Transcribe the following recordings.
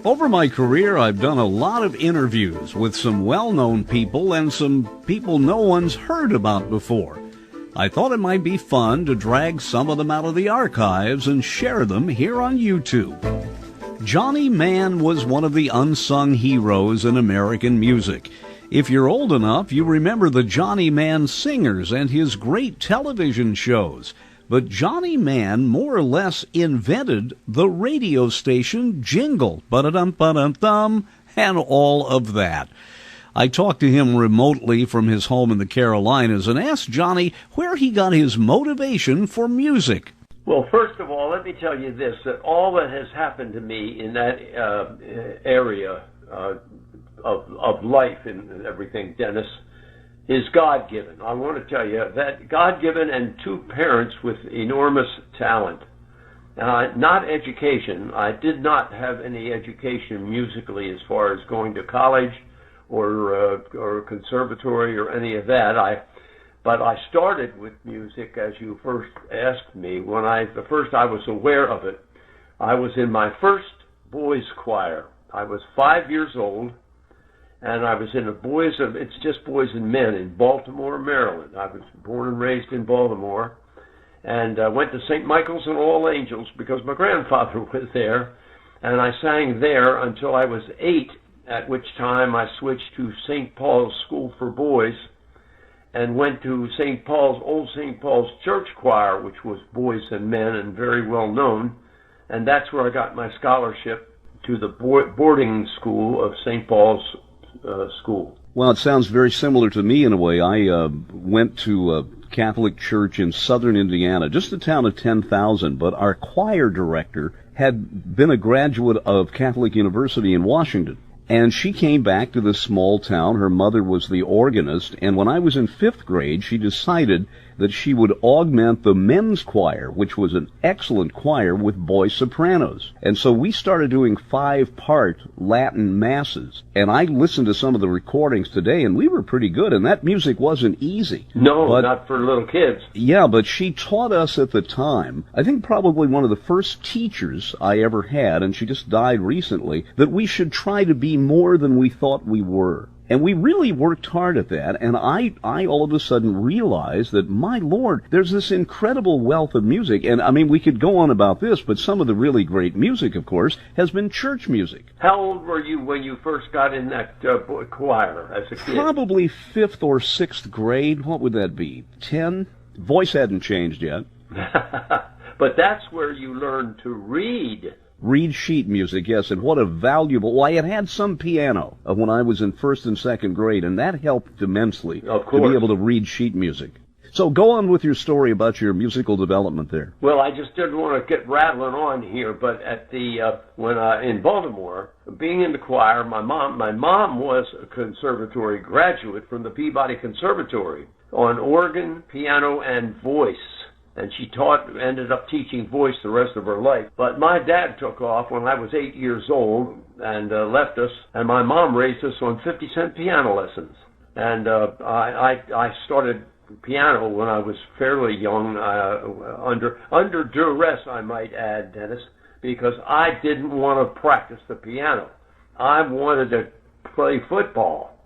Over my career, I've done a lot of interviews with some well-known people and some people no one's heard about before. I thought it might be fun to drag some of them out of the archives and share them here on YouTube. Johnny Mann was one of the unsung heroes in American music. If you're old enough, you remember the Johnny Mann Singers and his great television shows. But Johnny Mann more or less invented the radio station jingle, ba-da-dum-ba-dum-dum, and all of that. I talked to him remotely from his home in the Carolinas and asked Johnny where he got his motivation for music. Well, first of all, let me tell you this, that all that has happened to me in that area of life and everything, Dennis, is God-given. I want to tell you that God-given and two parents with enormous talent. Not education. I did not have any education musically as far as going to college or conservatory or any of that. But I started with music, as you first asked me, when the first I was aware of it. I was in my first boys' choir. I was 5 years old. And I was in it's just boys and men in Baltimore, Maryland. I was born and raised in Baltimore, and went to St. Michael's and All Angels because my grandfather was there, and I sang there until I was 8, at which time I switched to St. Paul's School for Boys, and went to Old St. Paul's Church Choir, which was boys and men and very well known, and that's where I got my scholarship to the boarding school of St. Paul's school. Well, it sounds very similar to me in a way. I went to a Catholic church in southern Indiana, just a town of 10,000, but our choir director had been a graduate of Catholic University in Washington. And she came back to this small town. Her mother was the organist, and when I was in 5th grade, she decided that she would augment the men's choir, which was an excellent choir, with boy sopranos. And so we started doing 5-part Latin masses. And I listened to some of the recordings today, and we were pretty good, and that music wasn't easy. No, not for little kids. Yeah, but she taught us at the time, I think probably one of the first teachers I ever had, and she just died recently, that we should try to be more than we thought we were. And we really worked hard at that, and I all of a sudden realized that, my Lord, there's this incredible wealth of music. And, I mean, we could go on about this, but some of the really great music, of course, has been church music. How old were you when you first got in that choir as a kid? Probably 5th or 6th grade. What would that be? 10? Voice hadn't changed yet. But that's where you learned to read. Read sheet music, yes, and what a valuable... Well, I had some piano when I was in 1st and 2nd grade, and that helped immensely of course, to be able to read sheet music. So go on with your story about your musical development there. Well, I just didn't want to get rattling on here, but at in Baltimore, being in the choir, my mom was a conservatory graduate from the Peabody Conservatory on organ, piano, and voice. And she ended up teaching voice the rest of her life. But my dad took off when I was 8 years old and left us, and my mom raised us on 50-cent piano lessons. And I started piano when I was fairly young, under duress, I might add, Dennis, because I didn't want to practice the piano. I wanted to play football.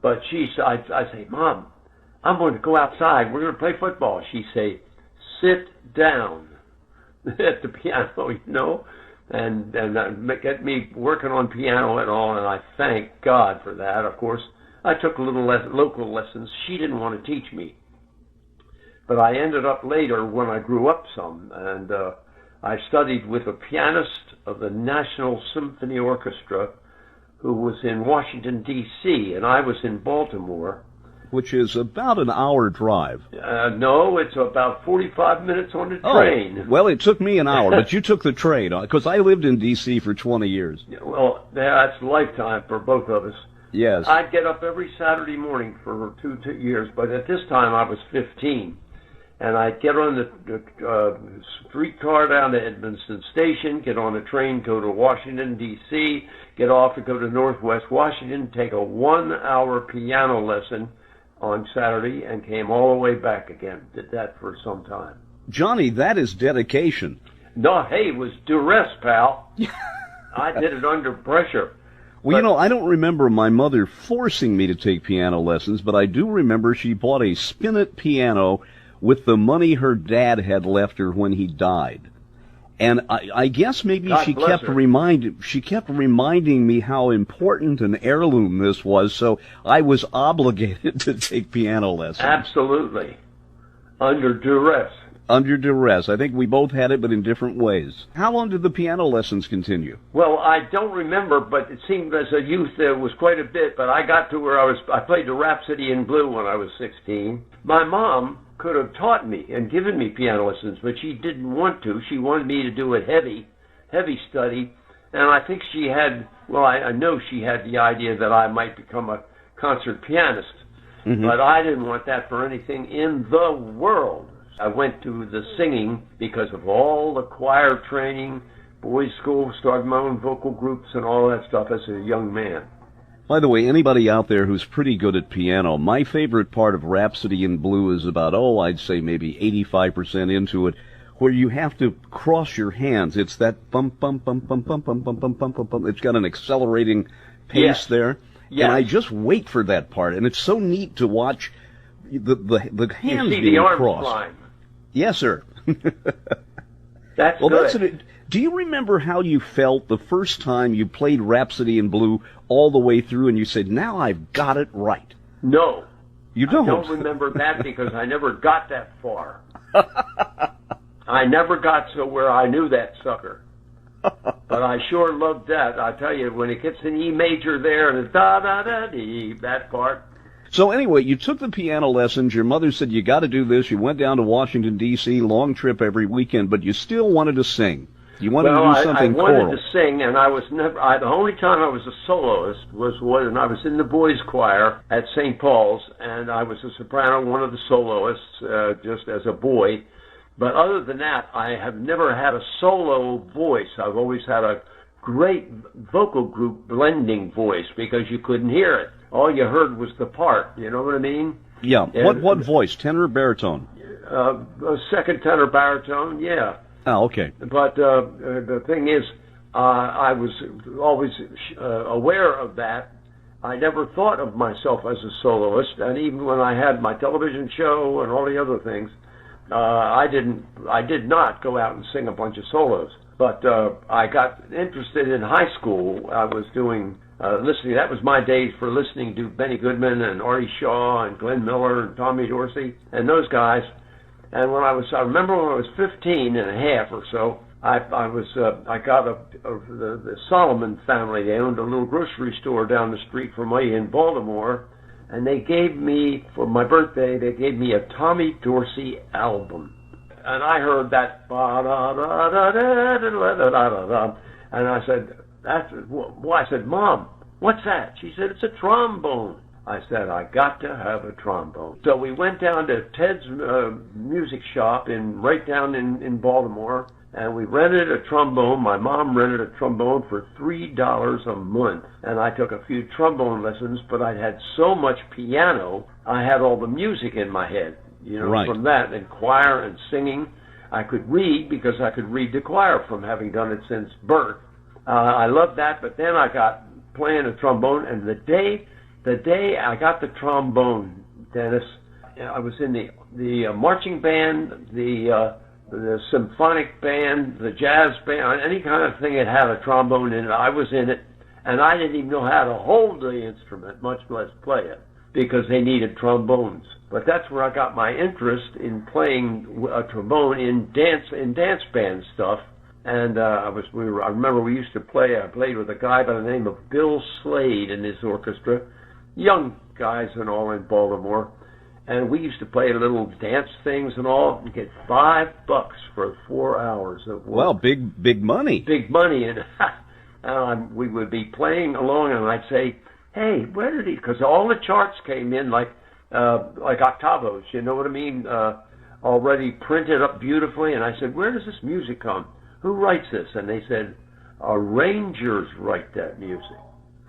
But I'd say, Mom, I'm going to go outside. We're going to play football. She'd say, sit down at the piano, and get me working on piano and all, and I thank God for that. Of course, I took little local lessons. She didn't want to teach me. But I ended up later, when I grew up some, and I studied with a pianist of the National Symphony Orchestra who was in Washington, D.C., and I was in Baltimore. Which is about an hour drive. No, it's about 45 minutes on the train. Oh, well, it took me an hour, but you took the train, because I lived in D.C. for 20 years. Well, that's a lifetime for both of us. Yes. I'd get up every Saturday morning for 2 years, but at this time I was 15. And I'd get on the streetcar down to Edmonston Station, get on a train, go to Washington, D.C., get off and go to Northwest Washington, take a 1-hour piano lesson on Saturday, and came all the way back again. Did that for some time. Johnny, that is dedication. No, hey, it was duress, pal. I did it under pressure. Well, you know, I don't remember my mother forcing me to take piano lessons, but I do remember she bought a spinet piano with the money her dad had left her when he died. And I guess maybe she kept reminding me how important an heirloom this was, so I was obligated to take piano lessons. Absolutely. Under duress. Under duress. I think we both had it, but in different ways. How long did the piano lessons continue? Well, I don't remember, but it seemed as a youth there was quite a bit, but I got to where I played the Rhapsody in Blue when I was 16. My mom could have taught me and given me piano lessons, but she didn't want to. She wanted me to do it heavy study, and I think she had, well, I know she had the idea that I might become a concert pianist, but I didn't want that for anything in the world. I went to the singing because of all the choir training, boys' school, started my own vocal groups and all that stuff as a young man. By the way, anybody out there who's pretty good at piano, my favorite part of Rhapsody in Blue is about, I'd say maybe 85% into it, where you have to cross your hands. It's that bump, bump, bump, bump, bump, bump, bump, bump, bump, bump, bump. It's got an accelerating pace there. Yes. And I just wait for that part, and it's so neat to watch the hands you see being the arms crossed. Flying. Yes, sir. That's well, good. Do you remember how you felt the first time you played Rhapsody in Blue all the way through and you said, now I've got it right? No. You don't? I don't remember that because I never got that far. I never got to where I knew that sucker. But I sure loved that. I tell you, when it gets in E major there and it's da-da-da-dee, that part. So anyway, you took the piano lessons. Your mother said you got to do this. You went down to Washington, D.C., long trip every weekend, but you still wanted to sing. You wanted to do something choral. I wanted to sing, and I was never. The only time I was a soloist was when I was in the boys' choir at St. Paul's, and I was a soprano, one of the soloists, just as a boy. But other than that, I have never had a solo voice. I've always had a great vocal group blending voice because you couldn't hear it. All you heard was the part, you know what I mean? Yeah. What voice? Tenor or baritone? Second tenor baritone, yeah. Oh, okay. But the thing is, I was always aware of that. I never thought of myself as a soloist, and even when I had my television show and all the other things, I did not go out and sing a bunch of solos. But I got interested in high school. I was doing listening. That was my days for listening to Benny Goodman and Artie Shaw and Glenn Miller and Tommy Dorsey and those guys. And I remember when I was 15 and a half or so, I got the Solomon family. They owned a little grocery store down the street from me in Baltimore, and they gave me, for my birthday, they gave me a Tommy Dorsey album. And I heard that, and I said, I said, Mom, what's that? She said, it's a trombone. I said, I got to have a trombone. So we went down to Ted's music shop right down in Baltimore, and we rented a trombone. My mom rented a trombone for $3 a month, and I took a few trombone lessons, but I had so much piano, I had all the music in my head, right. From that, and choir and singing. I could read because I could read the choir from having done it since birth. I loved that, but then I got playing a trombone, and the day I got the trombone, Dennis, I was in the marching band, the symphonic band, the jazz band, any kind of thing that had a trombone in it. I was in it, and I didn't even know how to hold the instrument, much less play it, because they needed trombones. But that's where I got my interest in playing a trombone in dance band stuff. And I remember we used to play. I played with a guy by the name of Bill Slade in his orchestra, young guys and all in Baltimore, and we used to play little dance things and all, and get $5 for 4 hours of work. Well, big money. Big money, and we would be playing along, and I'd say, "Hey, where did he?" Because all the charts came in like octavos, you know what I mean, already printed up beautifully, and I said, "Where does this music come? Who writes this?" And they said, "Arrangers write that music."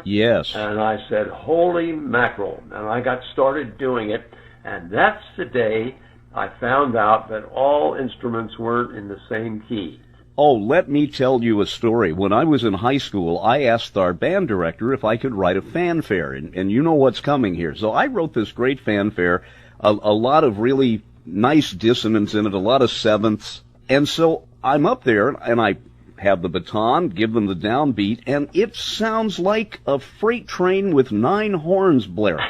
Yes. And I said, holy mackerel. And I got started doing it. And that's the day I found out that all instruments weren't in the same key. Oh, let me tell you a story. When I was in high school, I asked our band director if I could write a fanfare, and you know what's coming here. So I wrote this great fanfare, a lot of really nice dissonance in it, a lot of sevenths. And so I'm up there, and I have the baton, give them the downbeat, and it sounds like a freight train with 9 horns blaring.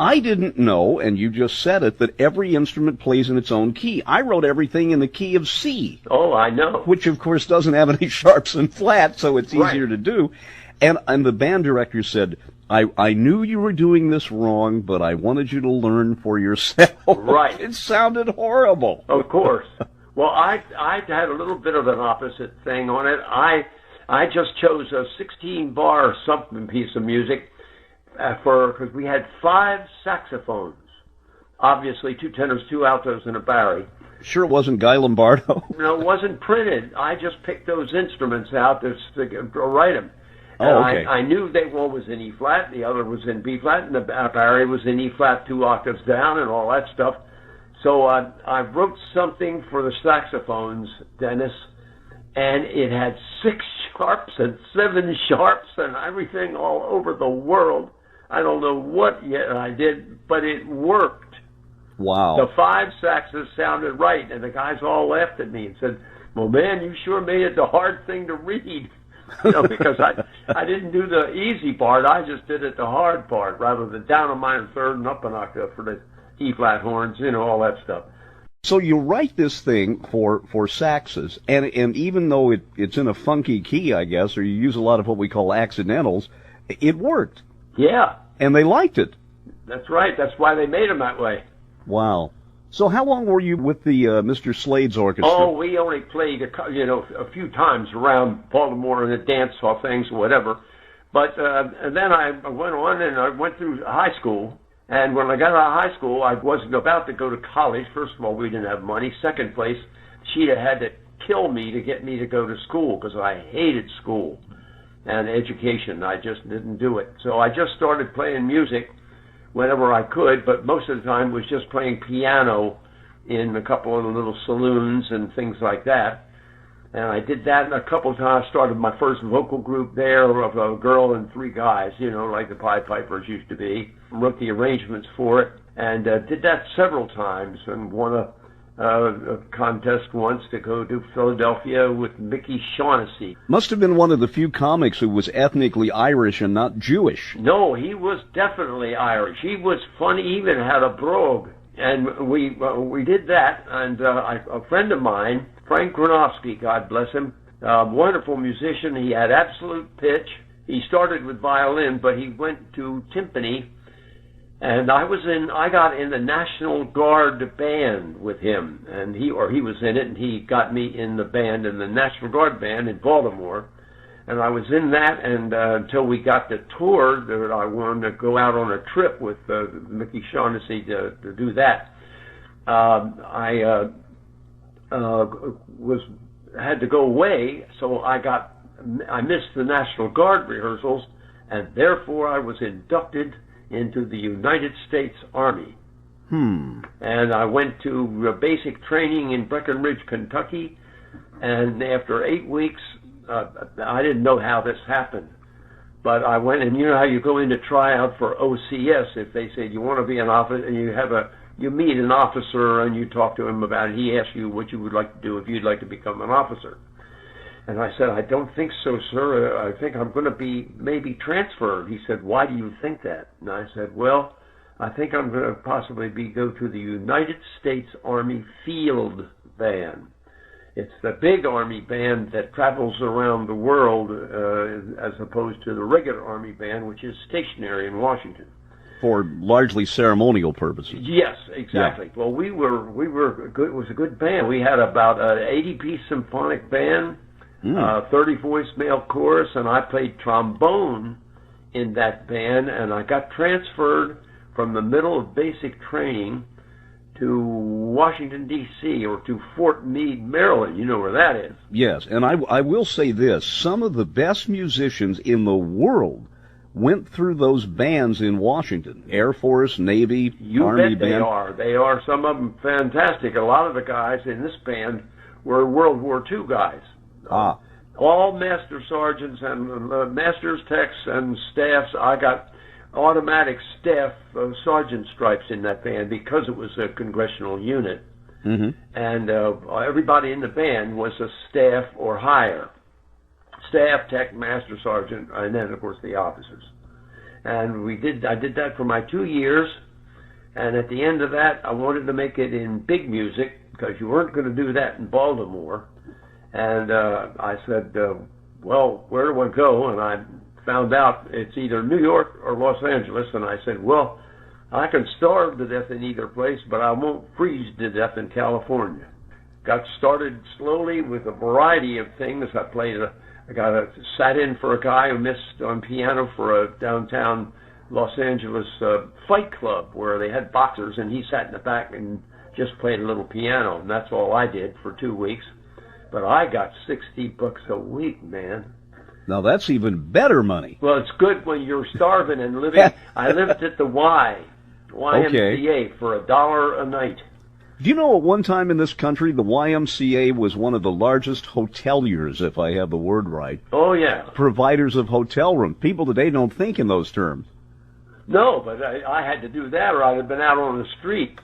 I didn't know, and you just said it, that every instrument plays in its own key. I wrote everything in the key of C. Oh, I know. Which, of course, doesn't have any sharps and flats, so it's easier to do. And the band director said, I knew you were doing this wrong, but I wanted you to learn for yourself. Right. It sounded horrible. Of course. Well, I had a little bit of an opposite thing on it. I just chose a 16-bar something piece of music because we had 5 saxophones. Obviously, 2 tenors, 2 altos, and a bari. Sure it wasn't Guy Lombardo? No, it wasn't printed. I just picked those instruments out to write them. Oh, okay. I knew they one was in E-flat, the other was in B-flat, and the bari was in E-flat 2 octaves down and all that stuff. So I wrote something for the saxophones, Dennis, and it had 6 sharps and 7 sharps and everything all over the world. I don't know what yet I did, but it worked. Wow. The 5 saxes sounded right, and the guys all laughed at me and said, well, man, you sure made it the hard thing to read. You know, because I didn't do the easy part. I just did it the hard part, rather than down a minor third and up an octave for the E-flat horns, you know, all that stuff. So you write this thing for saxes, and even though it's in a funky key, I guess, or you use a lot of what we call accidentals, it worked. Yeah. And they liked it. That's right. That's why they made them that way. Wow. So how long were you with the Mr. Slade's orchestra? Oh, we only played a few times around Baltimore and the dance hall things or whatever. But and then I went on and I went through high school. And when I got out of high school, I wasn't about to go to college. First of all, we didn't have money. Second place, she'd had to kill me to get me to go to school because I hated school and education. I just didn't do it. So I just started playing music whenever I could, but most of the time was just playing piano in a couple of the little saloons and things like that. And I did that a couple of times. Started my first vocal group there of a girl and 3 guys, you know, like the Pied Pipers used to be. Wrote the arrangements for it and did that several times and won a contest once to go to Philadelphia with Mickey Shaughnessy. Must have been one of the few comics who was ethnically Irish and not Jewish. No, he was definitely Irish. He was funny, even had a brogue. And we did that, and a friend of mine, Frank Gronowski, God bless him, a wonderful musician. He had absolute pitch. He started with violin, but he went to timpani, and I got in the National Guard band with him, and he was in it, and he got me in the band, in the National Guard band in Baltimore. And I was in that, and until we got the tour, that I wanted to go out on a trip with Mickey Shaughnessy to do that. I had to go away, so I missed the National Guard rehearsals, and therefore I was inducted into the United States Army. And I went to basic training in Breckenridge, Kentucky, and after 8 weeks, I didn't know how this happened, but I went, and you know how you go in to try out for OCS, if they say you want to be an officer, and you meet an officer and you talk to him about it. He asks you what you would like to do if you'd like to become an officer. And I said, I don't think so, sir. I think I'm going to be maybe transferred. He said, why do you think that? And I said, well, I think I'm going to possibly go to the United States Army Field Band. It's the big Army band that travels around the world as opposed to the regular Army band, which is stationary in Washington. For largely ceremonial purposes. Yes, exactly. Yeah. Well, we were good. It was a good band. We had about an 80-piece symphonic band, 30-voice male chorus, and I played trombone in that band, and I got transferred from the middle of basic training to Washington, D.C., or to Fort Meade, Maryland. You know where that is. Yes, and I will say this. Some of the best musicians in the world went through those bands in Washington. Air Force, Navy, you Army bet band. They are. Some of them fantastic. A lot of the guys in this band were World War II guys. Ah. All master sergeants and master's techs and staffs. I got automatic staff sergeant stripes in that band because it was a congressional unit. Mm-hmm. And everybody in the band was a staff or higher. Staff, tech, master sergeant, and then, of course, the officers. And I did that for my 2 years. And at the end of that, I wanted to make it in big music because you weren't going to do that in Baltimore. And I said, well, where do I go? And I found out it's either New York or Los Angeles. And I said, well, I can starve to death in either place, but I won't freeze to death in California. Got started slowly with a variety of things. I sat in for a guy who missed on piano for a downtown Los Angeles fight club where they had boxers, and he sat in the back and just played a little piano. And that's all I did for 2 weeks. But I got $60 a week, man. Now that's even better money. Well, it's good when you're starving and living. I lived at the YMCA for $1 a night. Do you know at one time in this country, the YMCA was one of the largest hoteliers, if I have the word right? Oh, yeah. Providers of hotel rooms. People today don't think in those terms. No, but I had to do that or I'd have been out on the street.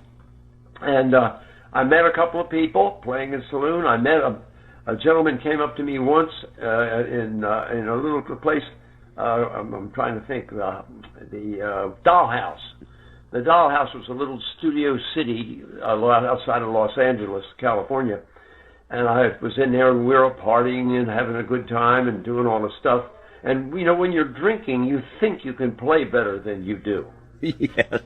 And I met a couple of people playing in a saloon. I met a gentleman came up to me once in a little place. I'm trying to think. The Dollhouse. The Dollhouse was a little studio city outside of Los Angeles, California. And I was in there, and we were partying and having a good time and doing all the stuff. And, you know, when you're drinking, you think you can play better than you do. Yes.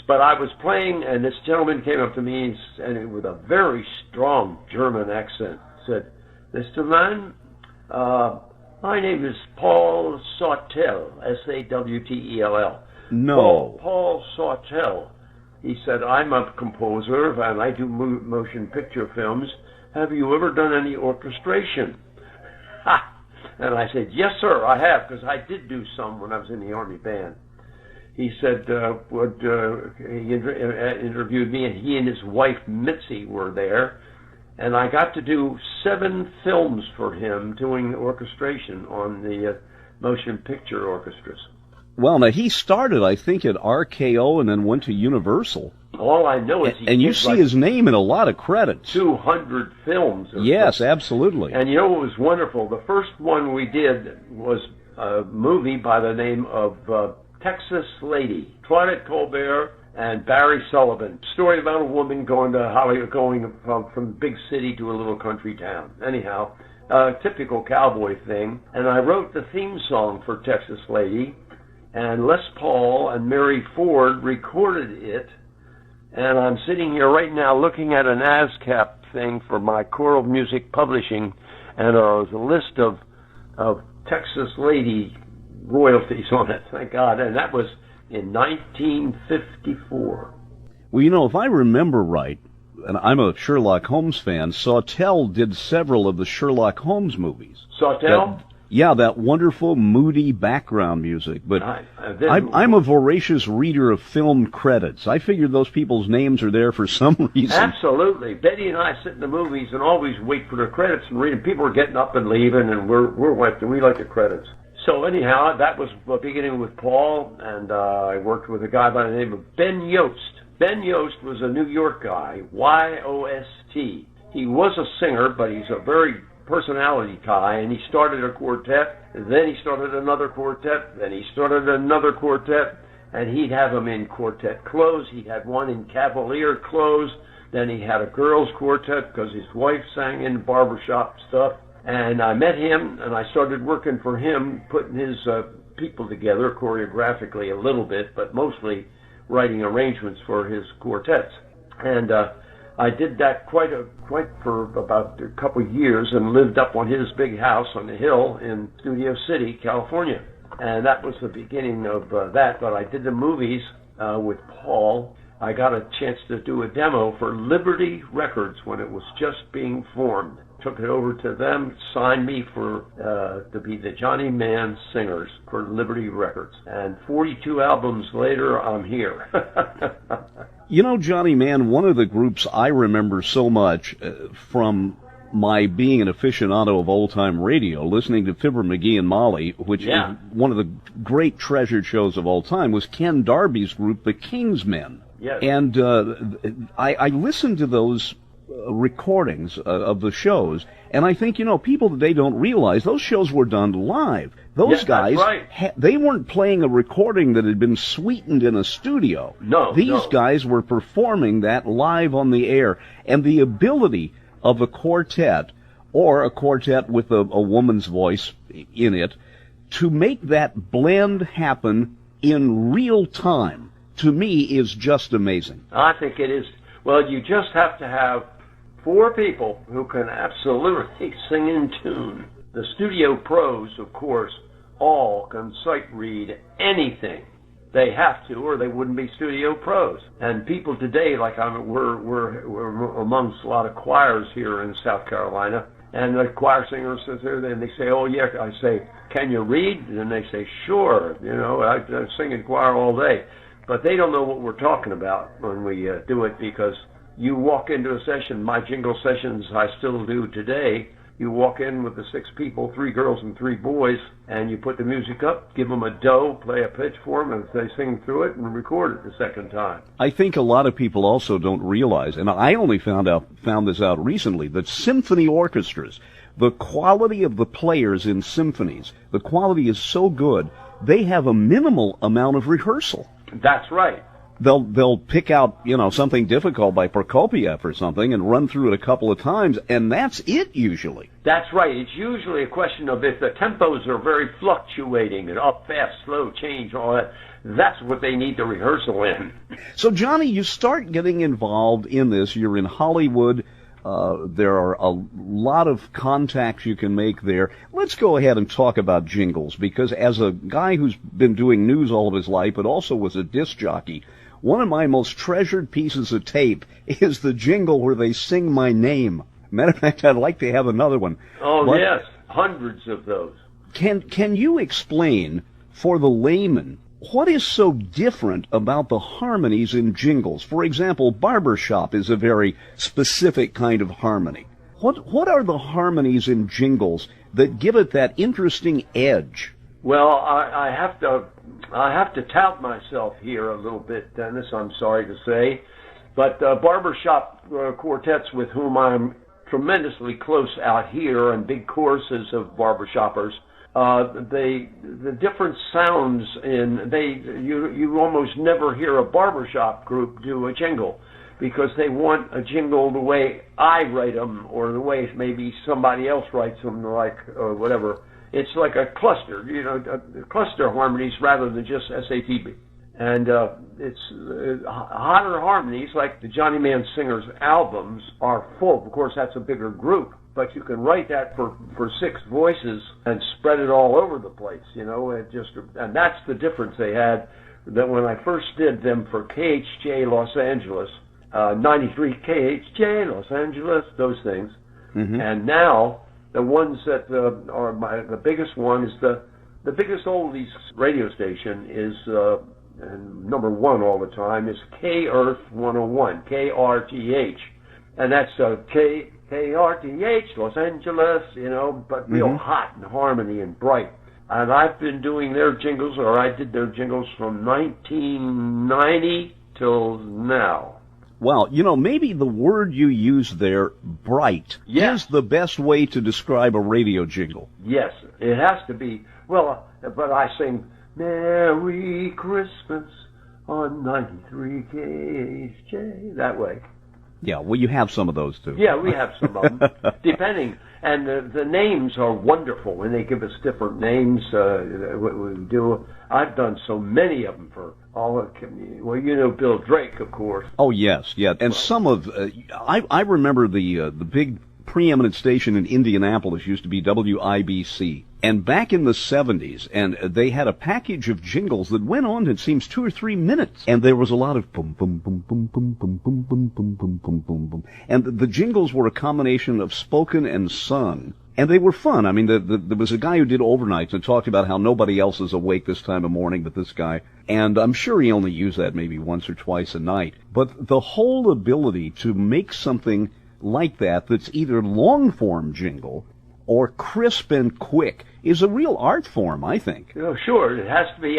But I was playing, and this gentleman came up to me and with a very strong German accent said, Mr. Mann, my name is Paul Sawtell, S-A-W-T-E-L-L. No. Paul Sawtell. He said, I'm a composer, and I do motion picture films. Have you ever done any orchestration? Ha! And I said, yes, sir, I have, because I did do some when I was in the Army band. He said, he interviewed me, and he and his wife, Mitzi, were there. And I got to do 7 films for him doing orchestration on the motion picture orchestras. Well, now, he started, I think, at RKO and then went to Universal. All I know is and you see his name in a lot of credits. 200 films. Yes, absolutely. And you know what was wonderful? The first one we did was a movie by the name of Texas Lady. Claudette Colbert and Barry Sullivan. Story about a woman going to Hollywood, going from big city to a little country town. Anyhow, typical cowboy thing. And I wrote the theme song for Texas Lady, and Les Paul and Mary Ford recorded it. And I'm sitting here right now looking at an ASCAP thing for my choral music publishing, and there's a list of Texas Lady royalties on it, thank God. And that was in 1954. Well, you know, if I remember right, and I'm a Sherlock Holmes fan, Sawtell did several of the Sherlock Holmes movies. Sawtell? That wonderful, moody background music. But I'm a voracious reader of film credits. I figured those people's names are there for some reason. Absolutely. Betty and I sit in the movies and always wait for the credits and read them. People are getting up and leaving, and we like the credits. So anyhow, that was beginning with Paul, and I worked with a guy by the name of Ben Yost. Ben Yost was a New York guy, Y-O-S-T. He was a singer, but he's a very personality guy, and he started a quartet, and then he started another quartet, then he started another quartet, and he'd have them in quartet clothes. He'd had one in cavalier clothes, then he had a girls' quartet because his wife sang in barbershop stuff. And I met him, and I started working for him, putting his people together choreographically a little bit, but mostly writing arrangements for his quartets. And I did that quite for about a couple of years, and lived up on his big house on the hill in Studio City, California. And that was the beginning of that. But I did the movies with Paul. I got a chance to do a demo for Liberty Records when it was just being formed. Took it over to them, signed me for to be the Johnny Mann singers for Liberty Records. And 42 albums later, I'm here. You know, Johnny Mann, one of the groups I remember so much from my being an aficionado of old-time radio, listening to Fibber McGee and Molly, which is one of the great treasured shows of all time, was Ken Darby's group, the Kingsmen. Yes. And I listened to those recordings of the shows, and I think, people today don't realize those shows were done live. Those guys, that's right. They weren't playing a recording that had been sweetened in a studio. These guys were performing that live on the air, and the ability of a quartet, or a quartet with a woman's voice in it, to make that blend happen in real time, to me, is just amazing. I think it is. Well, you just have to have 4 people who can absolutely sing in tune. The studio pros, of course, all can sight read anything. They have to, or they wouldn't be studio pros. And people today, like we're amongst a lot of choirs here in South Carolina, and the choir singer sits there, and they say, "Oh yeah," I say, "Can you read?" And they say, "Sure." I sing in choir all day, but they don't know what we're talking about when we do it, because you walk into a session, my jingle sessions I still do today, you walk in with the 6 people, 3 girls and 3 boys, and you put the music up, give them a do, play a pitch for them, and they sing through it and record it the second time. I think a lot of people also don't realize, and I only found this out recently, that symphony orchestras, the quality of the players in symphonies, the quality is so good, they have a minimal amount of rehearsal. That's right. They'll pick out, something difficult by Prokopiev or something and run through it a couple of times, and that's it usually. That's right. It's usually a question of if the tempos are very fluctuating and up, fast, slow, change, all that. That's what they need the rehearsal in. So, Johnny, you start getting involved in this. You're in Hollywood. There are a lot of contacts you can make there. Let's go ahead and talk about jingles, because as a guy who's been doing news all of his life, but also was a disc jockey, one of my most treasured pieces of tape is the jingle where they sing my name. Matter of fact, I'd like to have another one. Oh, yes, hundreds of those. Can you explain for the layman what is so different about the harmonies in jingles? For example, barbershop is a very specific kind of harmony. What are the harmonies in jingles that give it that interesting edge? Well, I have to tout myself here a little bit, Dennis, I'm sorry to say. But barbershop quartets with whom I'm tremendously close out here, and big choruses of barbershoppers, the different sounds you almost never hear a barbershop group do a jingle, because they want a jingle the way I write them, or the way maybe somebody else writes them, like whatever. It's like a cluster, cluster harmonies rather than just SATB. And it's hotter harmonies, like the Johnny Mann Singers albums are full. Of course, that's a bigger group, but you can write that for 6 voices and spread it all over the place, and that's the difference they had. That when I first did them for KHJ Los Angeles, 93 KHJ Los Angeles, those things, and now the ones that are the biggest one is the biggest oldies radio station is and number 1 all the time is K-Earth 101, KRTH, and that's KRTH Los Angeles, but real hot and harmony and bright. And I've been doing their jingles, or I did their jingles from 1990 till now. Well, maybe the word you use there, bright, is the best way to describe a radio jingle. Yes, it has to be. Well, but I sing Merry Christmas on 93 KHJ, that way. Yeah, well, you have some of those, too. Yeah, we have some of them, depending. And the names are wonderful when they give us different names. What we do, I've done so many of them for all of Bill Drake, of course. Oh, yes, yeah. And some of, I remember the big preeminent station in Indianapolis used to be WIBC. And back in the 70s, and they had a package of jingles that went on, it seems, 2 or 3 minutes. And there was a lot of boom, boom, boom, boom, boom, boom, boom, boom, boom, boom, boom, boom, boom. And the jingles were a combination of spoken and sung. And they were fun. I mean, there was a guy who did overnights and talked about how nobody else is awake this time of morning but this guy. And I'm sure he only used that maybe once or twice a night. But the whole ability to make something like that that's either long-form jingle or crisp and quick is a real art form, I think. Oh, sure. It has to be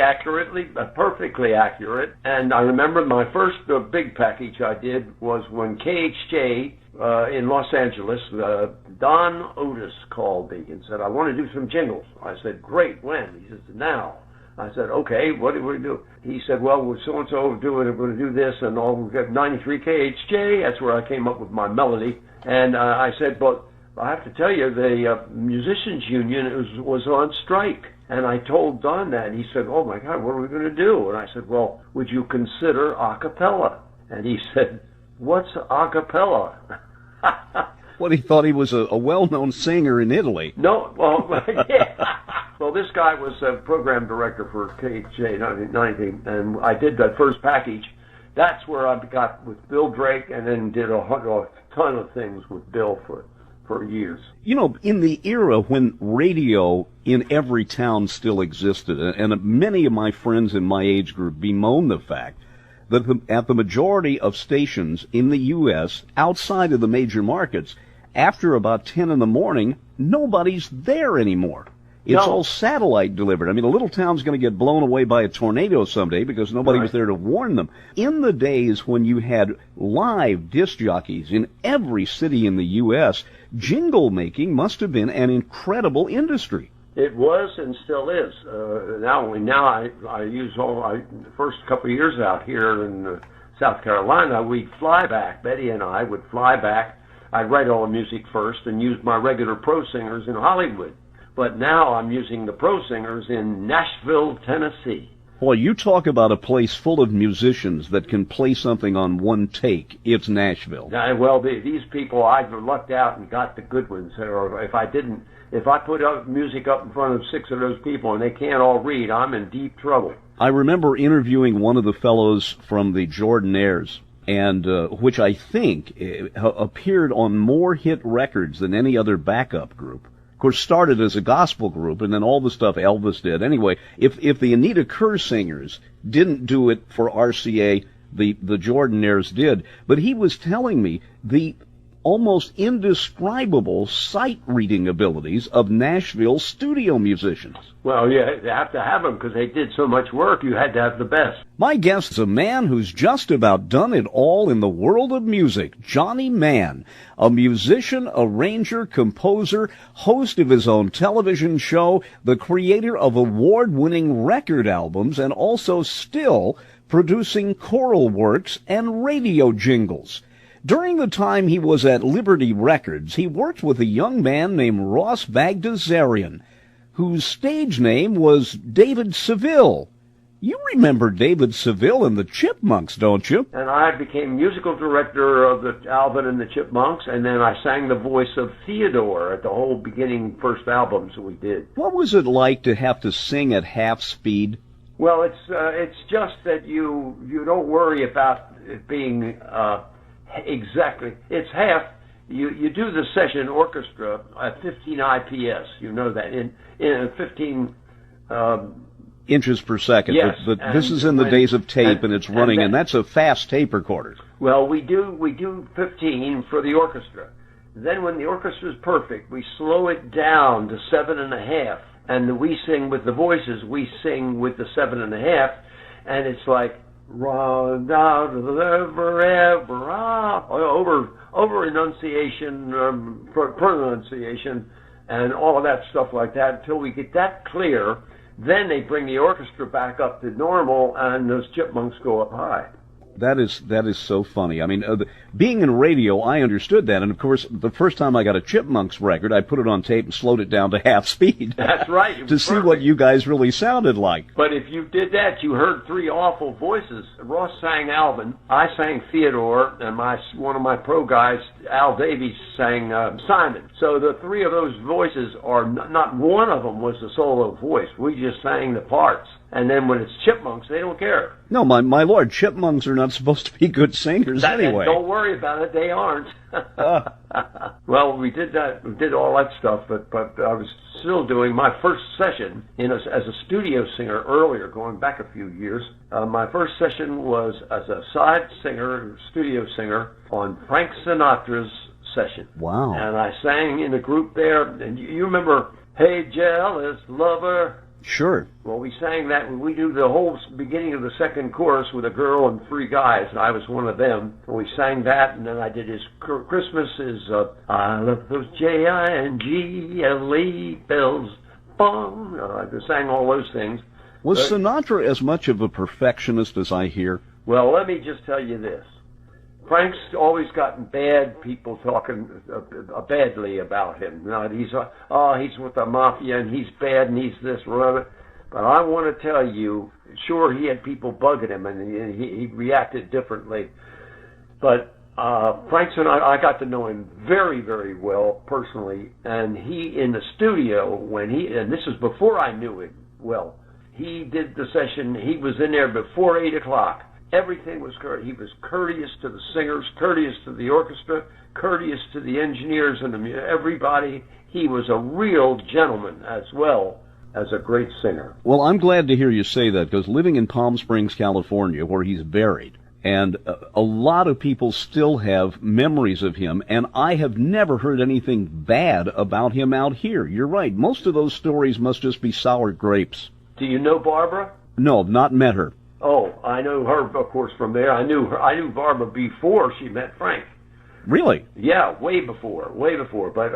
perfectly accurate. And I remember my first big package I did was when KHJ in Los Angeles, Don Otis called me and said, I want to do some jingles. I said, great, when? He says, now. I said, okay, what do we do? He said, well, we're so-and-so doing it, we're going to do this, and all, we've got 93 KHJ. That's where I came up with my melody. And I said, but I have to tell you, the musicians union was on strike. And I told Don that, and he said, oh my God, what are we going to do? And I said, well, would you consider a cappella? And he said, what's a cappella? What, he thought he was a well-known singer in Italy? No, well, yeah. Well, this guy was a program director for KHJ 90, and I did that first package. That's where I got with Bill Drake, and then did a ton of things with Bill for years. You know, in the era when radio in every town still existed, and many of my friends in my age group bemoan the fact that at the majority of stations in the U.S., outside of the major markets, after about 10 in the morning, nobody's there anymore. It's all satellite delivered. I mean, a little town's going to get blown away by a tornado someday because nobody was there to warn them. In the days when you had live disc jockeys in every city in the U.S., jingle making must have been an incredible industry. It was and still is. Now I use the first couple of years out here in South Carolina, we'd fly back. Betty and I would fly back. I'd write all the music first and use my regular pro singers in Hollywood. But now I'm using the pro singers in Nashville, Tennessee. Boy, you talk about a place full of musicians that can play something on one take. It's Nashville. Well, these people, I've lucked out and got the good ones. Or if I put up music up in front of 6 of those people and they can't all read, I'm in deep trouble. I remember interviewing one of the fellows from the Jordanaires, and which I think appeared on more hit records than any other backup group. Of course, started as a gospel group, and then all the stuff Elvis did. Anyway, if the Anita Kerr singers didn't do it for RCA, the Jordanaires did. But he was telling me the almost indescribable sight-reading abilities of Nashville studio musicians. Well, yeah, you have to have them because they did so much work. You had to have the best. My guest is a man who's just about done it all in the world of music, Johnny Mann, a musician, arranger, composer, host of his own television show, the creator of award-winning record albums, and also still producing choral works and radio jingles. During the time he was at Liberty Records, he worked with a young man named Ross Bagdasarian, whose stage name was David Seville. You remember David Seville and the Chipmunks, don't you? And I became musical director of the Alvin and the Chipmunks, and then I sang the voice of Theodore at the whole beginning first albums that we did. What was it like to have to sing at half speed? Well, it's just that you don't worry about it being exactly. It's half. You do the session orchestra at 15 IPS. You know that in 15 inches per second. Yes, but this is in the days of tape, and it's running, and that's a fast tape recorder. Well, we do 15 for the orchestra. Then when the orchestra is perfect, we slow it down to 7.5, and we sing with the voices. We sing with the 7.5, and it's like run down to the river, over enunciation, pronunciation, and all of that stuff like that until we get that clear. Then they bring the orchestra back up to normal, and those chipmunks go up high. That is so funny. I mean, being in radio, I understood that. And, of course, the first time I got a Chipmunks record, I put it on tape and slowed it down to half speed. That's right. To see what you guys really sounded like. But if you did that, you heard 3 awful voices. Ross sang Alvin, I sang Theodore, and one of my pro guys, Al Davies, sang Simon. So the 3 of those voices are not one of them was a solo voice. We just sang the parts. And then when it's Chipmunks, they don't care. No, my lord, Chipmunks are not supposed to be good singers anyway. Don't worry about it, they aren't. Well, we did that. We did all that stuff, but I was still doing my first session as a studio singer earlier, going back a few years. My first session was as a side singer, studio singer, on Frank Sinatra's session. Wow. And I sang in a group there, and you remember, Hey Jealous Lover? Sure. Well, we sang that, we do the whole beginning of the second chorus with a girl and three guys, and I was one of them. And we sang that, and then I did his Christmas is, I love those Jingle bells, bong. I sang all those things. Was Sinatra as much of a perfectionist as I hear? Well, let me just tell you this. Frank's always gotten bad people talking badly about him. Now, he's with the mafia and he's bad and he's this or other. But I want to tell you, sure, he had people bugging him and he reacted differently. But Frank Sinatra, I got to know him very, very well personally. And he, in the studio, and this was before I knew him well, he did the session, he was in there before 8 o'clock. Everything was he was courteous to the singers, courteous to the orchestra, courteous to the engineers and everybody. He was a real gentleman as well as a great singer. Well, I'm glad to hear you say that, because living in Palm Springs, California, where he's buried, and a lot of people still have memories of him, and I have never heard anything bad about him out here. You're right. Most of those stories must just be sour grapes. Do you know Barbara? No, not met her. Oh, I know her, of course, from there. I knew Barbara before she met Frank. Really? Yeah, way before. But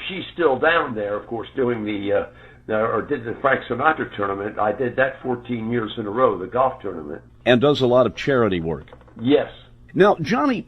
she's still down there, of course, doing did the Frank Sinatra tournament. I did that 14 years in a row, the golf tournament. And does a lot of charity work. Yes. Now, Johnny,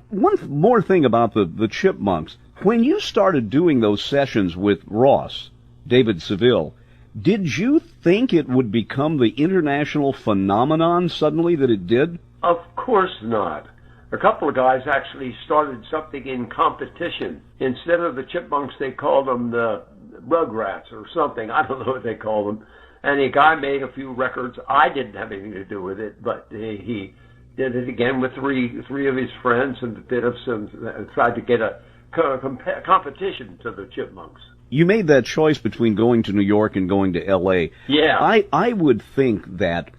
one more thing about the Chipmunks. When you started doing those sessions with Ross, David Seville, did you think it would become the international phenomenon suddenly that it did? Of course not. A couple of guys actually started something in competition. Instead of the Chipmunks, they called them the Rugrats or something. I don't know what they called them. And a guy made a few records. I didn't have anything to do with it, but he did it again with three of his friends and tried to get a competition to the Chipmunks. You made that choice between going to New York and going to L.A. Yeah. I would think that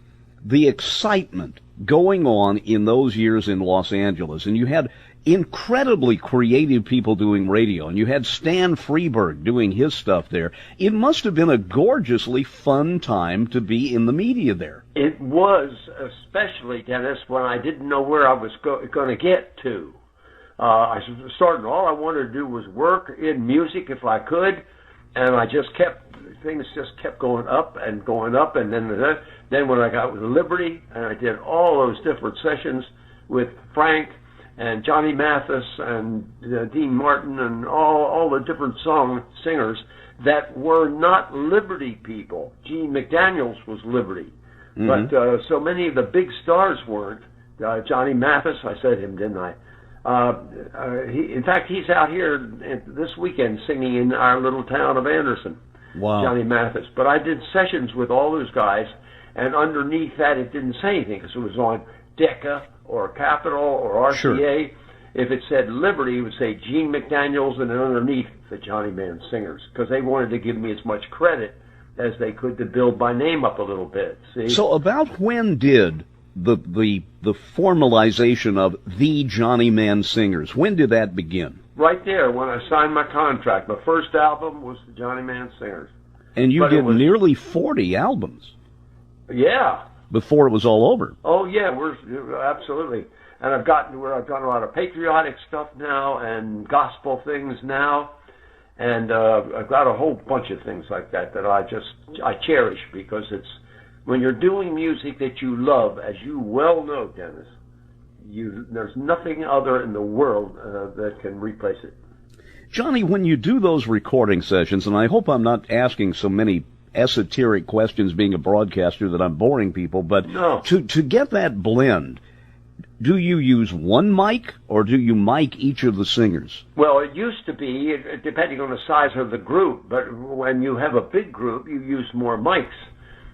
the excitement going on in those years in Los Angeles, and you had incredibly creative people doing radio, and you had Stan Freberg doing his stuff there, it must have been a gorgeously fun time to be in the media there. It was, especially, Dennis, when I didn't know where I was going to get to. I started, all I wanted to do was work in music if I could, and things just kept going up, and then when I got with Liberty, and I did all those different sessions with Frank and Johnny Mathis and Dean Martin and all the different singers that were not Liberty people. Gene McDaniels was Liberty, but so many of the big stars weren't. Johnny Mathis, I said him, didn't I? In fact, he's out here this weekend singing in our little town of Anderson. Wow. Johnny Mathis. But I did sessions with all those guys, and underneath that it didn't say anything because it was on Decca or Capitol or RCA. Sure. If it said Liberty, it would say Gene McDaniels, and then underneath the Johnny Mann Singers, because they wanted to give me as much credit as they could to build my name up a little bit. See? So about when did the formalization of the Johnny Mann Singers, when did that begin? Right there, when I signed my contract. My first album was the Johnny Mann Singers. And you did nearly 40 albums. Yeah. Before it was all over. Oh, yeah, we're absolutely. And I've done a lot of patriotic stuff now and gospel things now. And I've got a whole bunch of things like that I cherish, because it's, when you're doing music that you love, as you well know, Dennis, there's nothing other in the world that can replace it. Johnny, when you do those recording sessions, and I hope I'm not asking so many esoteric questions being a broadcaster that I'm boring people, but no. to get that blend, do you use one mic or do you mic each of the singers? Well, it used to be, depending on the size of the group, but when you have a big group, you use more mics.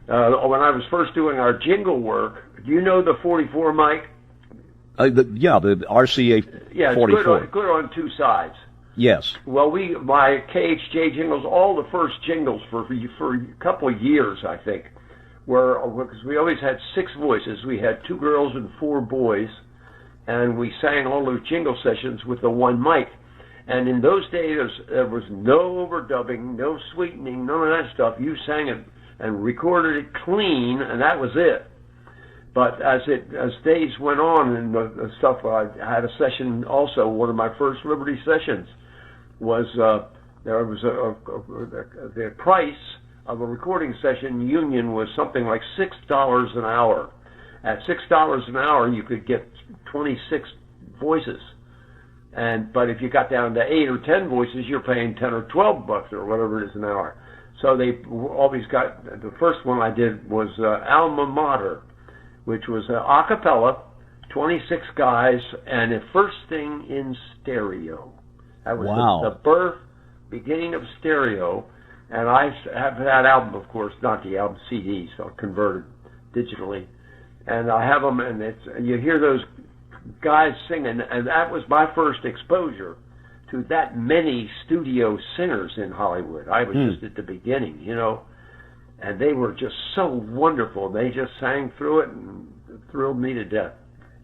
When I was first doing our jingle work, do you know the 44 mic? The RCA 44. It's good on two sides. Yes. Well, my KHJ jingles, all the first jingles for a couple of years, I think, because we always had 6 voices. We had 2 girls and 4 boys, and we sang all those jingle sessions with the one mic. And in those days, there was no overdubbing, no sweetening, none of that stuff. You sang it and recorded it clean, and that was it. But as days went on and the stuff, I had a session also. One of my first Liberty sessions was there was the price of a recording session union was something like $6 an hour. At $6 an hour, you could get 26 voices. But if you got down to 8 or 10 voices, you're paying 10 or 12 bucks or whatever it is an hour. So they always got, the first one I did was Alma Mater, which was a cappella, 26 guys, and the first thing in stereo. That was the birth, beginning of stereo. And I have that album, of course, not the album, CD, so converted digitally. And I have them, and you hear those guys singing, and that was my first exposure to that many studio singers in Hollywood. I was just at the beginning, you know, and they were just so wonderful. They just sang through it and thrilled me to death.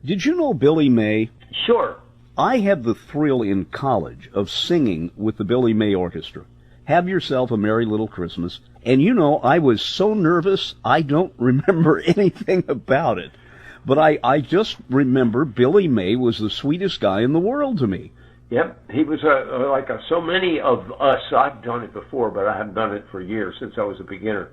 Did you know Billy May? Sure. I had the thrill in college of singing with the Billy May Orchestra. Have Yourself a Merry Little Christmas. And you know, I was so nervous, I don't remember anything about it. But I just remember Billy May was the sweetest guy in the world to me. Yep, he was like so many of us. I've done it before, but I haven't done it for years since I was a beginner.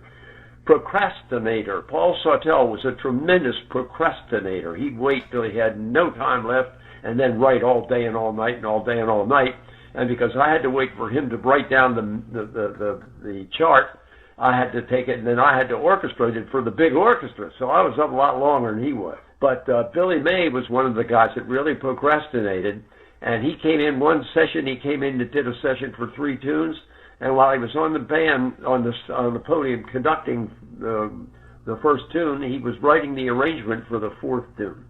Procrastinator. Paul Sawtelle was a tremendous procrastinator. He'd wait till he had no time left and then write all day and all night and all day and all night. And because I had to wait for him to write down the chart, I had to take it, and then I had to orchestrate it for the big orchestra. So I was up a lot longer than he was. But Billy May was one of the guys that really procrastinated. And he came in one session. He came in and did a session for 3 tunes. And while he was on the band on the podium conducting the first tune, he was writing the arrangement for the 4th tune.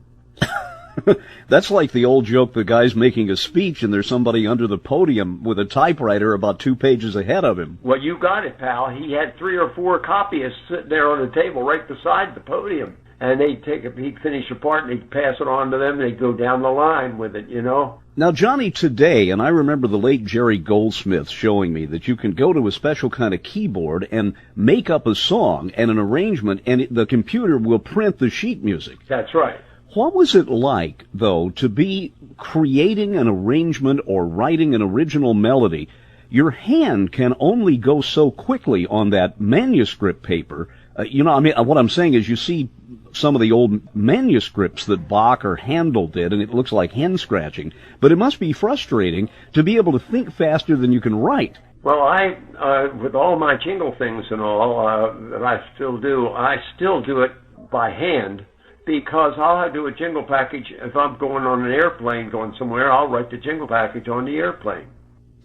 That's like the old joke, the guy's making a speech and there's somebody under the podium with a typewriter about 2 pages ahead of him. Well, you got it, pal. He had 3 or 4 copyists sitting there on the table right beside the podium. And he'd finish a part and he'd pass it on to them. They'd go down the line with it, you know. Now, Johnny, today, and I remember the late Jerry Goldsmith showing me that you can go to a special kind of keyboard and make up a song and an arrangement, and the computer will print the sheet music. That's right. What was it like, though, to be creating an arrangement or writing an original melody? Your hand can only go so quickly on that manuscript paper. What I'm saying is you see some of the old manuscripts that Bach or Handel did, and it looks like hand scratching. But it must be frustrating to be able to think faster than you can write. Well, I with all my jingle things and all that I still do it by hand. Because I'll do a jingle package. If I'm going on an airplane going somewhere, I'll write the jingle package on the airplane.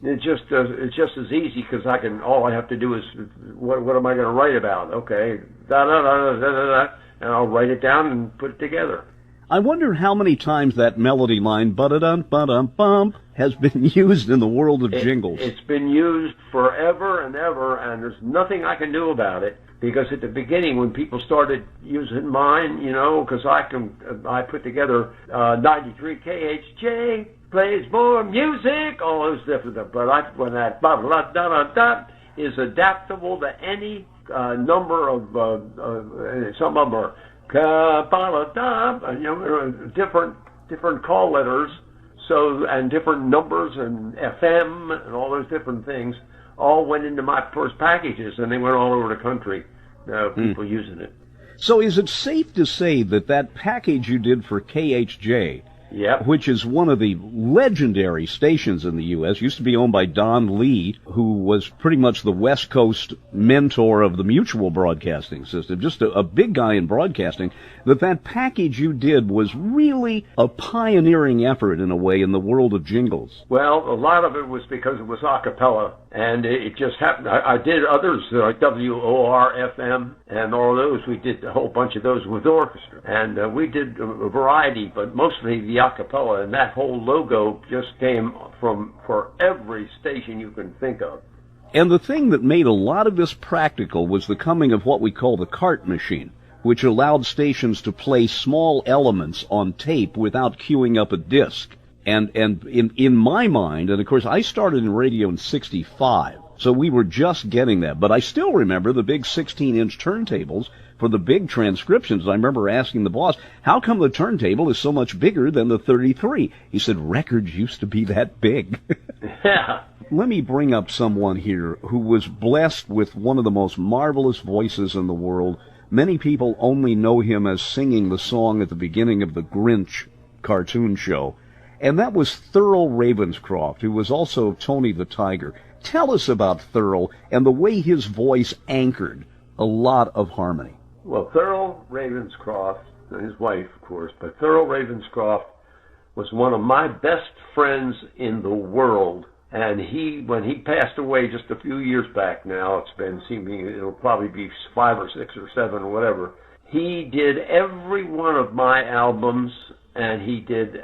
It's just as easy because all I have to do is what am I going to write about? Okay, da da da da da da, and I'll write it down and put it together. I wonder how many times that melody line ba-da-dum ba-dum-bum has been used in the world of jingles. It's been used forever and ever, and there's nothing I can do about it. Because at the beginning, when people started using mine, you know, because I put together 93 KHJ plays more music, all those different stuff. But when that blah blah da da da is adaptable to any number of some of them are ba da da, different call letters, and different numbers and FM and all those different things. All went into my first packages, and they went all over the country, people using it. So is it safe to say that package you did for KHJ, yep, which is one of the legendary stations in the U.S., used to be owned by Don Lee, who was pretty much the West Coast mentor of the mutual broadcasting system, just a big guy in broadcasting, that package you did was really a pioneering effort in a way in the world of jingles? Well, a lot of it was because it was a cappella, and it just happened. I did others like WOR-FM and all those. We did a whole bunch of those with orchestra, and we did a variety, but mostly the a cappella, and that whole logo just came for every station you can think of. And the thing that made a lot of this practical was the coming of what we call the cart machine, which allowed stations to play small elements on tape without queuing up a disc. And in my mind, and of course I started in radio in 65, so we were just getting that. But I still remember the big 16-inch turntables for the big transcriptions. I remember asking the boss, how come the turntable is so much bigger than the 33? He said, records used to be that big. Yeah. Let me bring up someone here who was blessed with one of the most marvelous voices in the world. Many people only know him as singing the song at the beginning of the Grinch cartoon show. And that was Thurl Ravenscroft, who was also Tony the Tiger. Tell us about Thurl and the way his voice anchored a lot of harmony. Well, Thurl Ravenscroft, his wife, of course, but Thurl Ravenscroft was one of my best friends in the world. And when he passed away just a few years back now, it'll probably be 5 or 6 or 7 or whatever, he did every one of my albums, and he did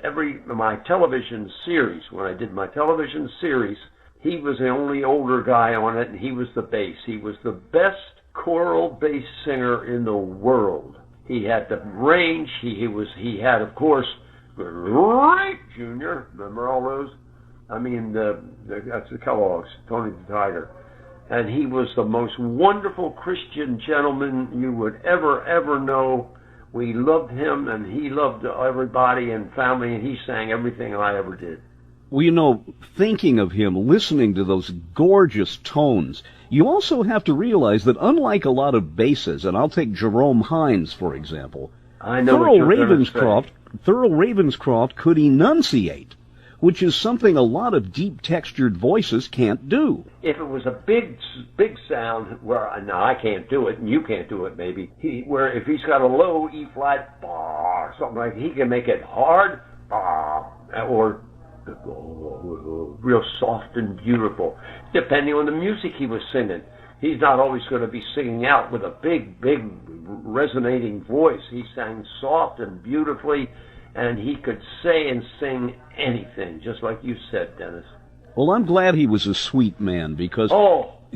my television series. When I did my television series, he was the only older guy on it, and he was the bass. He was the best choral bass singer in the world. He had the range. He had, of course, Great Junior. Remember all those? I mean, that's the Kellogg's, Tony the Tiger. And he was the most wonderful Christian gentleman you would ever know. We loved him, and he loved everybody and family, and he sang everything I ever did. Well, thinking of him, listening to those gorgeous tones, you also have to realize that unlike a lot of basses, and I'll take Jerome Hines, for example, Thurl Ravenscroft could enunciate, which is something a lot of deep-textured voices can't do. If it was a big sound, now I can't do it, and you can't do it maybe, if he's got a low E-flat, or something like that, he can make it hard, or real soft and beautiful, depending on the music he was singing. He's not always going to be singing out with a big resonating voice. He sang soft and beautifully, and he could say and sing anything, just like you said, Dennis. Well, I'm glad he was a sweet man, because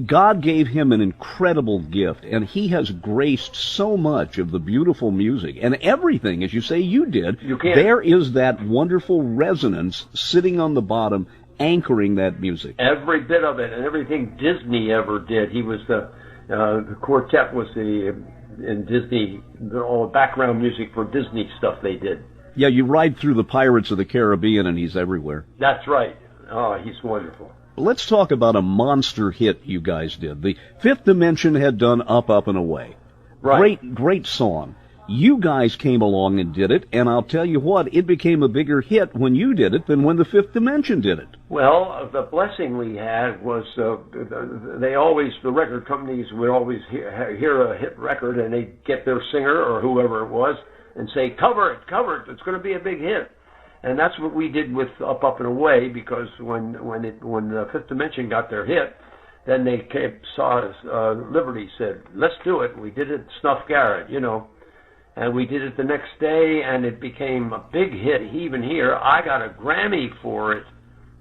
God gave him an incredible gift, and he has graced so much of the beautiful music. And everything, as you say you did, there is that wonderful resonance sitting on the bottom, anchoring that music. Every bit of it, and everything Disney ever did. He was the quartet was in Disney, all the background music for Disney stuff they did. Yeah, you ride through the Pirates of the Caribbean, and he's everywhere. That's right. Oh, he's wonderful. Let's talk about a monster hit you guys did. The Fifth Dimension had done Up, Up, and Away. Right. Great song. You guys came along and did it, and I'll tell you what, it became a bigger hit when you did it than when the Fifth Dimension did it. Well, the blessing we had was the record companies would always hear a hit record, and they'd get their singer or whoever it was and say, cover it, it's going to be a big hit. And that's what we did with Up, Up, and Away, because when the Fifth Dimension got their hit, then they saw us, Liberty said, let's do it. We did it Snuff Garrett, and we did it the next day, and it became a big hit even here. I got a Grammy for it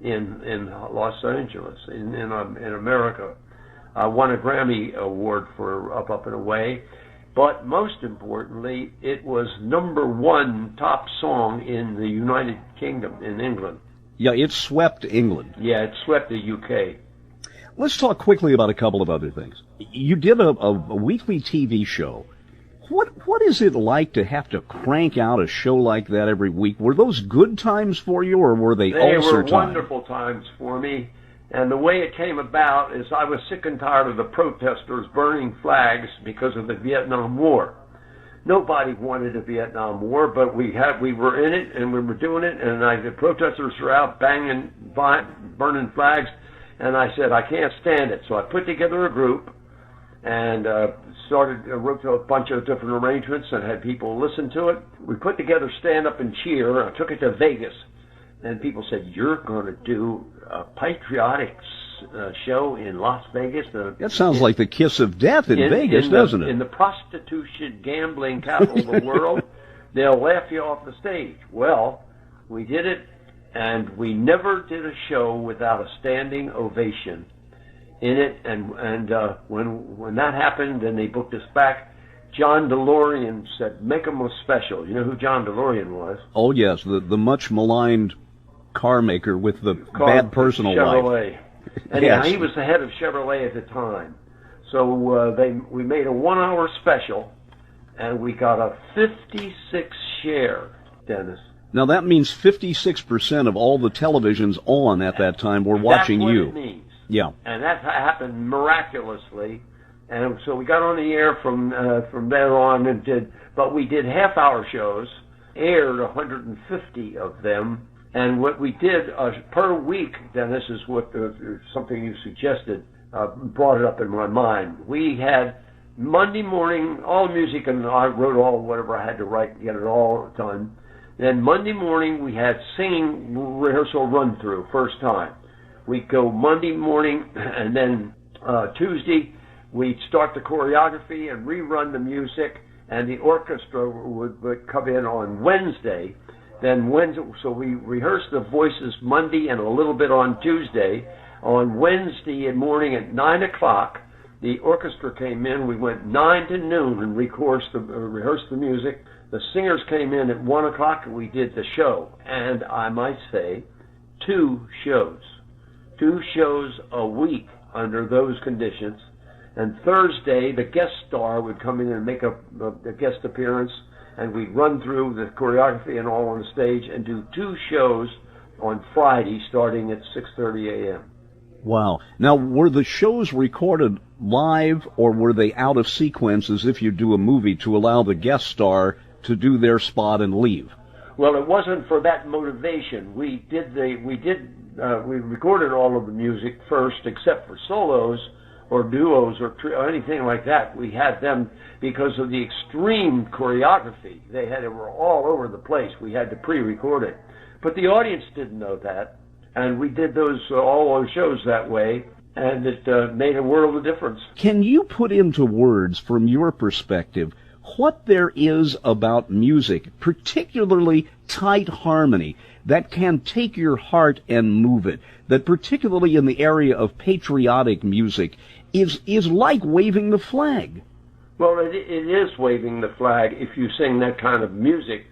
in Los Angeles, in America. I won a Grammy award for Up, Up, and Away. But most importantly, it was #1 top song in the United Kingdom, in England. Yeah, it swept England. Yeah, it swept the UK. Let's talk quickly about a couple of other things. You did a weekly TV show. What is it like to have to crank out a show like that every week? Were those good times for you, or were they ulcer times? They were wonderful times for me. And the way it came about is I was sick and tired of the protesters burning flags because of the Vietnam War. Nobody wanted a Vietnam War, but we were in it, and we were doing it, and the protesters were out burning flags, and I said, I can't stand it. So I put together a group and wrote a bunch of different arrangements and had people listen to it. We put together Stand Up and Cheer, and I took it to Vegas. And people said, you're going to do a patriotic show in Las Vegas? That sounds like the kiss of death in Vegas, doesn't it? In the prostitution, gambling capital of the world, they'll laugh you off the stage. Well, we did it, and we never did a show without a standing ovation in it. And when that happened and they booked us back, John DeLorean said, make them a special. You know who John DeLorean was? Oh, yes, the much maligned car maker with the bad personal Chevrolet. life. Anyhow, Yes. he was the head of Chevrolet at the time. So we made a 1-hour special, and we got a 56 share, Dennis. Now that means 56% of all the televisions on at that time were watching That's what you. it means. Yeah. And that happened miraculously. And so we got on the air from there on but we did half-hour shows, aired 150 of them, and what we did per week, Dennis, is what something you suggested brought it up in my mind. We had Monday morning all music, and I wrote all whatever I had to write and get it all done. Then Monday morning we had singing rehearsal run-through, first time. We'd go Monday morning, and then Tuesday we'd start the choreography and rerun the music, and the orchestra would come in on Wednesday. Then so we rehearsed the voices Monday and a little bit on Tuesday. On Wednesday morning at 9 o'clock, the orchestra came in. We went 9 to noon and rehearsed the music. The singers came in at 1 o'clock, and we did the show. And I might say, 2 shows. 2 shows a week under those conditions. And Thursday, the guest star would come in and make a guest appearance, and we'd run through the choreography and all on the stage and do 2 shows on Friday starting at 6:30 a.m. Wow. Now, were the shows recorded live, or were they out of sequence as if you do a movie to allow the guest star to do their spot and leave? Well, it wasn't for that motivation. We recorded all of the music first, except for solos or duos or anything like that. We had them because of the extreme choreography. They were all over the place. We had to pre-record it. But the audience didn't know that. And we did all those shows that way, and it made a world of difference. Can you put into words, from your perspective, what there is about music, particularly tight harmony, that can take your heart and move it, that particularly in the area of patriotic music is like waving the flag? Well, it is waving the flag if you sing that kind of music.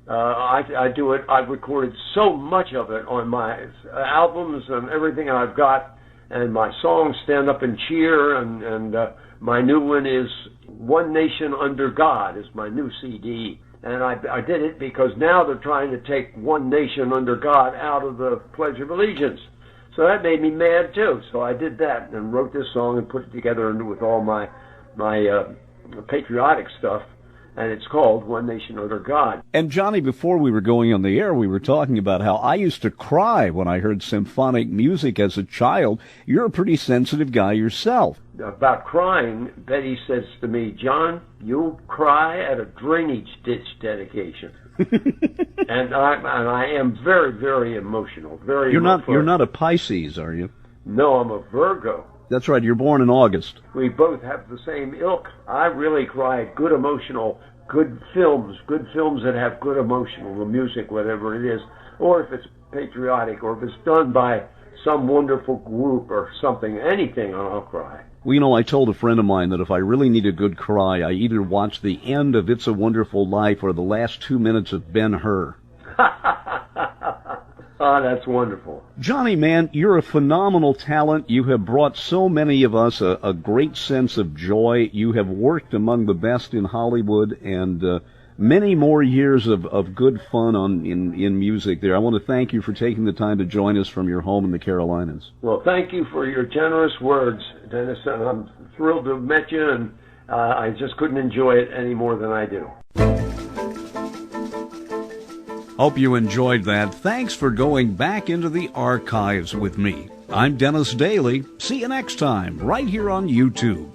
I do it. I've recorded so much of it on my albums and everything I've got, and my songs Stand Up and Cheer, and my new one is One Nation Under God is my new CD. And I did it because now they're trying to take One Nation Under God out of the Pledge of Allegiance. So that made me mad too. So I did that and wrote this song and put it together with all my patriotic stuff. And it's called One Nation Under God. And Johnny, before we were going on the air, we were talking about how I used to cry when I heard symphonic music as a child. You're a pretty sensitive guy yourself. About crying, Betty says to me, "John, you'll cry at a drainage ditch dedication." and I am very, very emotional. You're not a Pisces, are you? No, I'm a Virgo. That's right. You're born in August. We both have the same ilk. I really cry at good films that have good emotional, the music, whatever it is, or if it's patriotic, or if it's done by some wonderful group or something, anything, I'll cry. Well, I told a friend of mine that if I really need a good cry, I either watch the end of It's a Wonderful Life or the last 2 minutes of Ben-Hur. Oh, that's wonderful. Johnny Mann, you're a phenomenal talent. You have brought so many of us a great sense of joy. You have worked among the best in Hollywood, and many more years of good fun in music there. I want to thank you for taking the time to join us from your home in the Carolinas. Well, thank you for your generous words, Dennis. And I'm thrilled to have met you, and I just couldn't enjoy it any more than I do. Hope you enjoyed that. Thanks for going back into the archives with me. I'm Dennis Daly. See you next time, right here on YouTube.